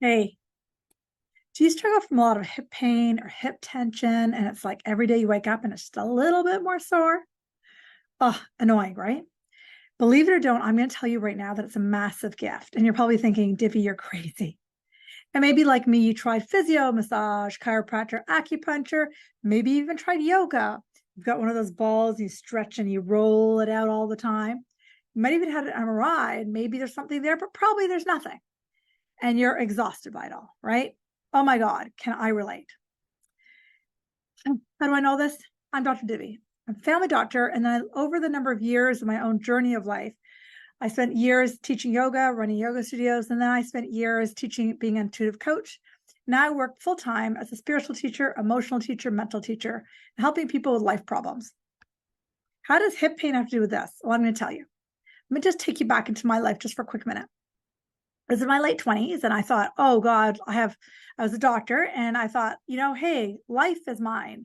Hey, do you struggle from a lot of hip pain or hip tension? And it's like every day you wake up and it's just a little bit more sore? Oh, annoying, right? Believe it or don't, I'm going to tell you right now that it's a massive gift. And you're probably thinking, Divi, you're crazy. And maybe like me, you tried physio, massage, chiropractor, acupuncture, maybe even tried yoga. You've got one of those balls, you stretch and you roll it out all the time. You might even have an MRI, and maybe there's something there, but probably there's nothing. And you're exhausted by it all, right? Oh my God, can I relate? How do I know this? I'm Dr. Divi. I'm a family doctor. And then over the number of years of my own journey of life, I spent years teaching yoga, running yoga studios. And then I spent years teaching, being an intuitive coach. Now I work full time as a spiritual teacher, emotional teacher, mental teacher, and helping people with life problems. How does hip pain have to do with this? Well, I'm going to tell you. Let me just take you back into my life just for a quick minute. I was in my late 20s and I thought, oh God, I was a doctor and I thought, hey, life is mine.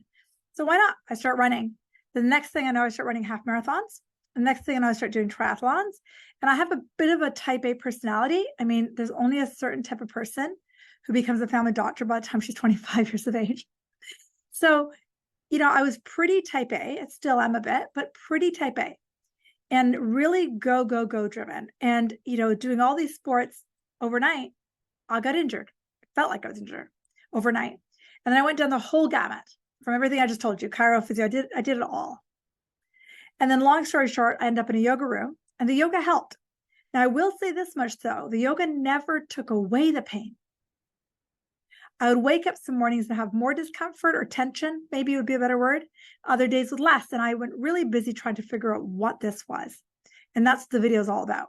So why not? I start running. The next thing I know, I start running half marathons. The next thing I know, I start doing triathlons. And I have a bit of a type A personality. I mean, there's only a certain type of person who becomes a family doctor by the time she's 25 years of age. So, I was pretty type A. I still am a bit, but pretty type A and really go, go, go driven. And, doing all these sports overnight, I got injured. It felt like I was injured overnight. And then I went down the whole gamut from everything I just told you, chiro, physio, I did it all. And then long story short, I ended up in a yoga room and the yoga helped. Now I will say this much though, the yoga never took away the pain. I would wake up some mornings and have more discomfort or tension, maybe it would be a better word, other days with less. And I went really busy trying to figure out what this was. And that's what the video is all about.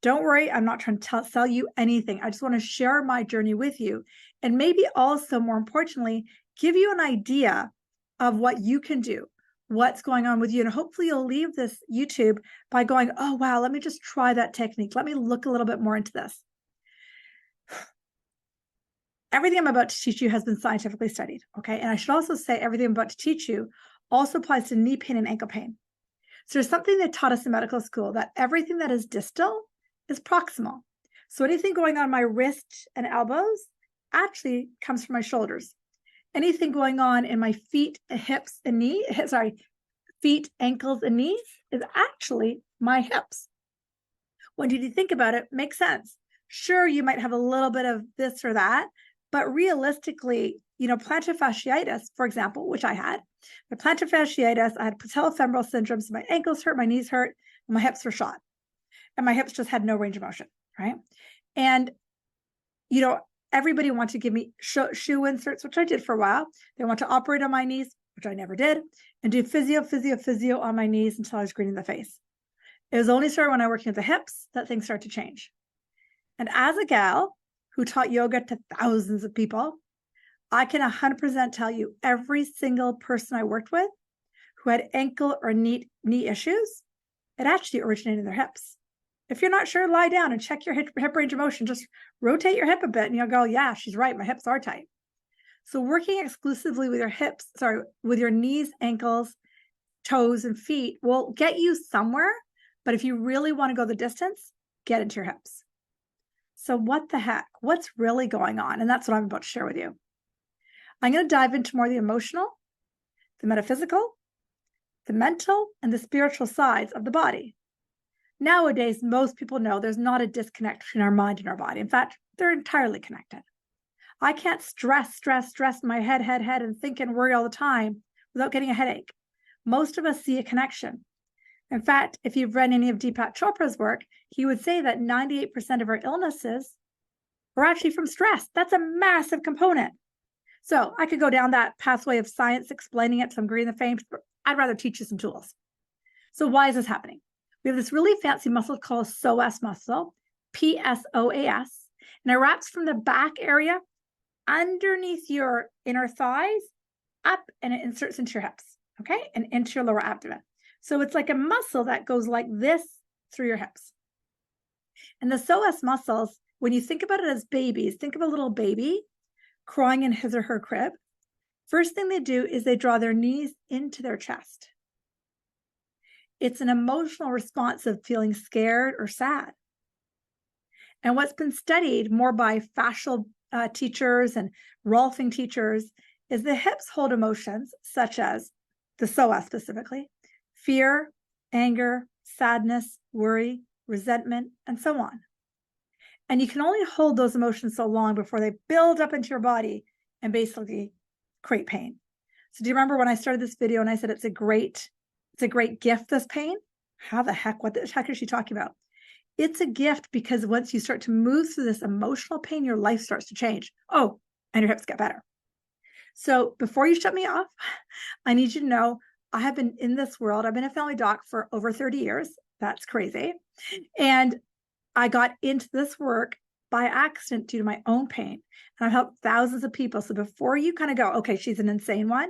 Don't worry, I'm not trying to sell you anything. I just want to share my journey with you. And maybe also, more importantly, give you an idea of what you can do, what's going on with you. And hopefully you'll leave this YouTube by going, oh, wow, let me just try that technique. Let me look a little bit more into this. Everything I'm about to teach you has been scientifically studied, okay? And I should also say everything I'm about to teach you also applies to knee pain and ankle pain. So there's something they taught us in medical school that everything that is distal is proximal. So anything going on my wrist and elbows actually comes from my shoulders. Anything going on in my feet, hips, and feet, ankles, and knees is actually my hips. When you think about it, makes sense. Sure, you might have a little bit of this or that, but realistically, plantar fasciitis, for example, which I had, my plantar fasciitis, I had patellofemoral syndrome, so my ankles hurt, my knees hurt, and my hips were shot. And my hips just had no range of motion, right? And, everybody wanted to give me shoe inserts, which I did for a while. They want to operate on my knees, which I never did, and do physio on my knees until I was green in the face. It was only started when I was working at the hips that things started to change. And as a gal who taught yoga to thousands of people, I can 100% tell you every single person I worked with who had ankle or knee issues, it actually originated in their hips. If you're not sure, lie down and check your hip range of motion. Just rotate your hip a bit and you'll go, yeah, she's right. My hips are tight. So working exclusively with with your knees, ankles, toes, and feet will get you somewhere. But if you really want to go the distance, get into your hips. So what the heck? What's really going on? And that's what I'm about to share with you. I'm going to dive into more of the emotional, the metaphysical, the mental, and the spiritual sides of the body. Nowadays, most people know there's not a disconnect between our mind and our body. In fact, they're entirely connected. I can't stress my head, and think and worry all the time without getting a headache. Most of us see a connection. In fact, if you've read any of Deepak Chopra's work, he would say that 98% of our illnesses are actually from stress. That's a massive component. So I could go down that pathway of science explaining it to some green in the fame, but I'd rather teach you some tools. So why is this happening? We have this really fancy muscle called psoas muscle, PSOAS, and it wraps from the back area underneath your inner thighs up, and it inserts into your hips, okay, and into your lower abdomen. So it's like a muscle that goes like this through your hips. And the psoas muscles, when you think about it as babies, think of a little baby crying in his or her crib. First thing they do is they draw their knees into their chest. It's an emotional response of feeling scared or sad. And what's been studied more by fascial teachers and Rolfing teachers, is the hips hold emotions such as the psoas specifically, fear, anger, sadness, worry, resentment, and so on. And you can only hold those emotions so long before they build up into your body and basically create pain. So do you remember when I started this video and I said it's a great gift, this pain? What the heck is she talking about? It's a gift because once you start to move through this emotional pain, your life starts to change. Oh, and your hips get better. So before you shut me off, I need you to know I have been in this world. I've been a family doc for over 30 years. That's crazy. And I got into this work by accident due to my own pain. And I've helped thousands of people. So before you kind of go, okay, she's an insane one,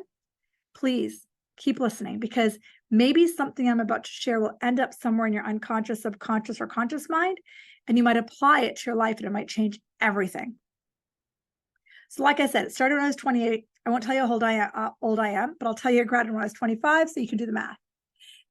please keep listening, because maybe something I'm about to share will end up somewhere in your unconscious, subconscious, or conscious mind, and you might apply it to your life and it might change everything. So like I said, it started when I was 28. I won't tell you how old I am, but I'll tell you I graduated when I was 25, so you can do the math.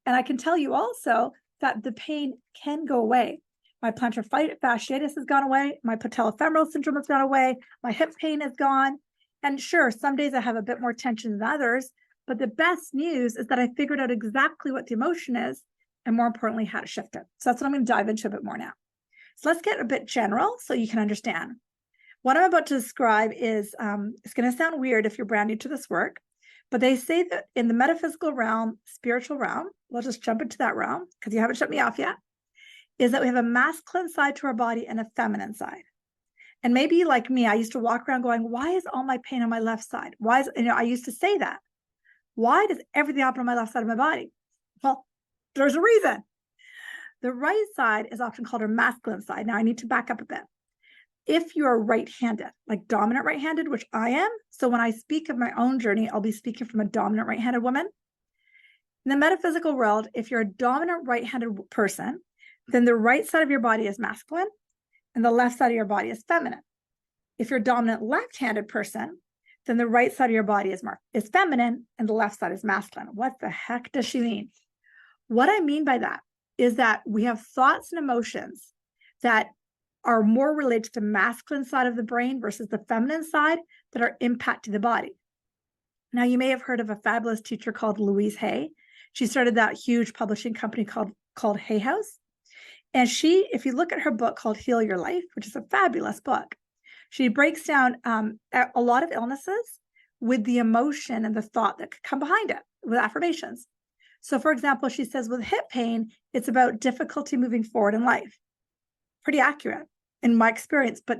And I can tell you also that the pain can go away. My plantar fasciitis has gone away. My patellofemoral syndrome has gone away. My hip pain is gone. And sure, some days I have a bit more tension than others, but the best news is that I figured out exactly what the emotion is and, more importantly, how to shift it. So that's what I'm going to dive into a bit more now. So let's get a bit general so you can understand. What I'm about to describe is, it's going to sound weird if you're brand new to this work, but they say that in the metaphysical realm, spiritual realm, we'll just jump into that realm because you haven't shut me off yet, is that we have a masculine side to our body and a feminine side. And maybe like me, I used to walk around going, why is all my pain on my left side? I used to say that. Why does everything happen on my left side of my body? Well, there's a reason. The right side is often called our masculine side. Now I need to back up a bit. If you're right-handed, like dominant right-handed, which I am, so when I speak of my own journey, I'll be speaking from a dominant right-handed woman. In the metaphysical world, if you're a dominant right-handed person, then the right side of your body is masculine and the left side of your body is feminine. If you're a dominant left-handed person, then the right side of your body is feminine and the left side is masculine. What the heck does she mean? What I mean by that is that we have thoughts and emotions that are more related to the masculine side of the brain versus the feminine side that are impacting the body. Now, you may have heard of a fabulous teacher called Louise Hay. She started that huge publishing company called Hay House. And she, if you look at her book called Heal Your Life, which is a fabulous book, she breaks down a lot of illnesses with the emotion and the thought that could come behind it with affirmations. So, for example, she says with hip pain, it's about difficulty moving forward in life. Pretty accurate in my experience, but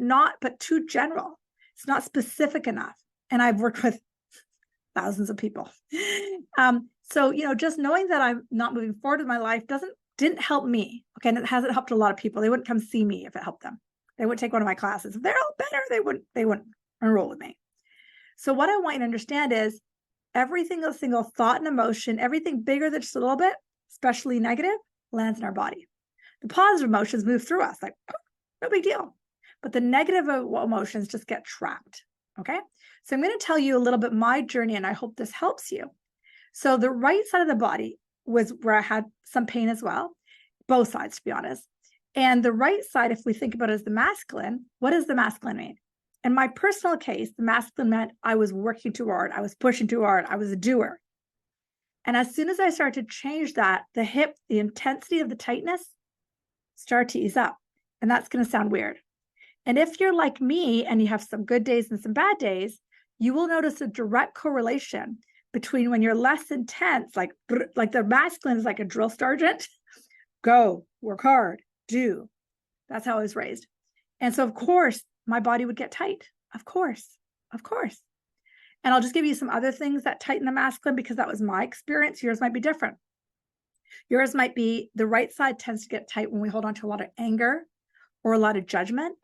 too general. It's not specific enough. And I've worked with thousands of people. So, just knowing that I'm not moving forward in my life didn't help me. Okay. And it hasn't helped a lot of people. They wouldn't come see me if it helped them. They wouldn't take one of my classes. If they're all better, they wouldn't enroll with me. So what I want you to understand is every single thought and emotion, everything bigger than just a little bit, especially negative, lands in our body. The positive emotions move through us like, oh, no big deal. But the negative emotions just get trapped. Okay. So I'm going to tell you a little bit my journey, and I hope this helps you. So the right side of the body was where I had some pain as well, both sides, to be honest. And the right side, if we think about it as the masculine, what does the masculine mean? In my personal case, the masculine meant I was working too hard. I was pushing too hard. I was a doer. And as soon as I started to change that, the hip, the intensity of the tightness started to ease up. And that's going to sound weird. And if you're like me and you have some good days and some bad days, you will notice a direct correlation between when you're less intense, like the masculine is like a drill sergeant, go, work hard, do. That's how I was raised. And so, of course, my body would get tight. Of course. And I'll just give you some other things that tighten the masculine because that was my experience. Yours might be different. Yours might be the right side tends to get tight when we hold on to a lot of anger or a lot of judgment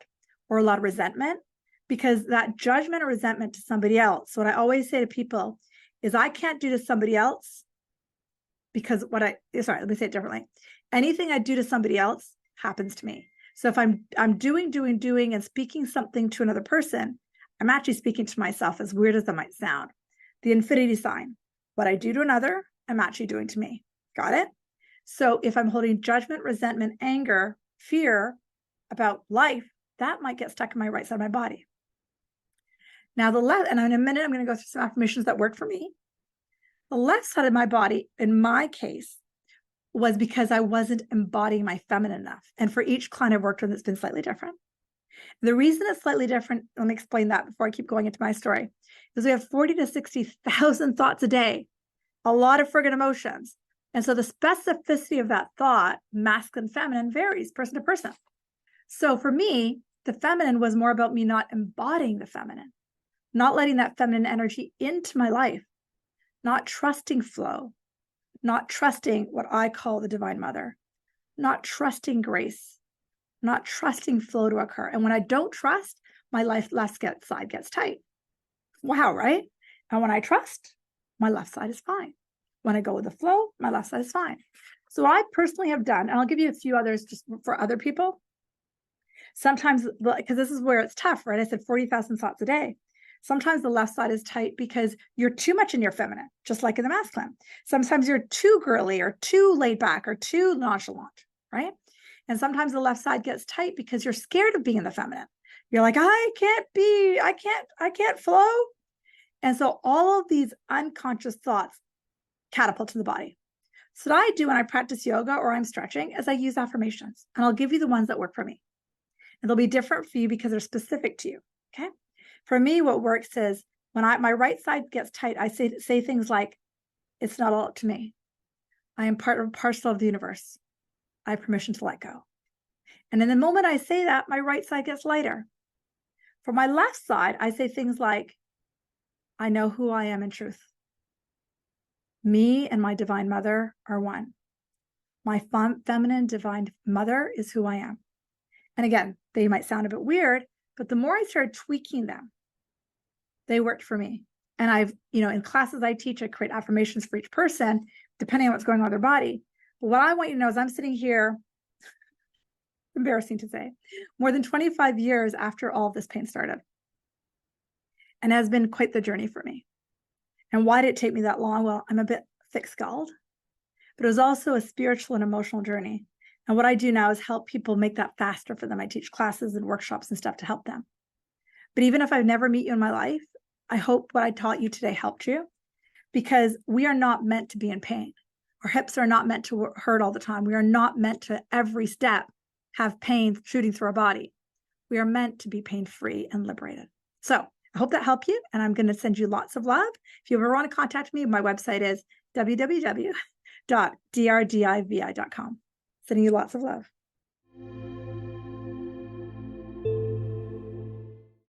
or a lot of resentment, because that judgment or resentment to somebody else. So what I always say to people is I can't do to somebody else because let me say it differently. Anything I do to somebody else happens to me. So if I'm doing and speaking something to another person, I'm actually speaking to myself, as weird as that might sound. The infinity sign. What I do to another, I'm actually doing to me. Got it? So if I'm holding judgment, resentment, anger, fear about life, that might get stuck in my right side of my body. Now the left, and in a minute, I'm going to go through some affirmations that work for me. The left side of my body, in my case, was because I wasn't embodying my feminine enough. And for each client I've worked with, it's been slightly different. The reason it's slightly different, let me explain that before I keep going into my story, is we have 40 to 60,000 thoughts a day, a lot of friggin' emotions. And so the specificity of that thought, masculine, feminine, varies person to person. So for me, the feminine was more about me not embodying the feminine, not letting that feminine energy into my life, not trusting flow, not trusting what I call the divine mother, not trusting grace, not trusting flow to occur. And when I don't trust, my left side gets tight. Wow, right? And when I trust, my left side is fine. When I go with the flow, my left side is fine. So I personally have done, and I'll give you a few others just for other people. Sometimes, because this is where it's tough, right? I said 40,000 thoughts a day. Sometimes the left side is tight because you're too much in your feminine, just like in the masculine. Sometimes you're too girly or too laid back or too nonchalant, right? And sometimes the left side gets tight because you're scared of being in the feminine. You're like, I can't flow. And so all of these unconscious thoughts catapult to the body. So what I do when I practice yoga or I'm stretching is I use affirmations, and I'll give you the ones that work for me. And they'll be different for you because they're specific to you. Okay. For me, what works is when my right side gets tight, I say things like, it's not all up to me. I am parcel of the universe. I have permission to let go. And in the moment I say that, my right side gets lighter. For my left side, I say things like, I know who I am in truth. Me and my divine mother are one. My feminine divine mother is who I am. And again, they might sound a bit weird, but the more I started tweaking them, they worked for me. And I've, in classes I teach, I create affirmations for each person, depending on what's going on with their body. But what I want you to know is I'm sitting here, embarrassing to say, more than 25 years after all of this pain started. And it has been quite the journey for me. And why did it take me that long? Well, I'm a bit thick-skulled, but it was also a spiritual and emotional journey. And what I do now is help people make that faster for them. I teach classes and workshops and stuff to help them. But even if I've never met you in my life, I hope what I taught you today helped you, because we are not meant to be in pain. Our hips are not meant to hurt all the time. We are not meant to every step have pain shooting through our body. We are meant to be pain-free and liberated. So I hope that helped you, and I'm going to send you lots of love. If you ever want to contact me, my website is www.drdivi.com. Sending you lots of love.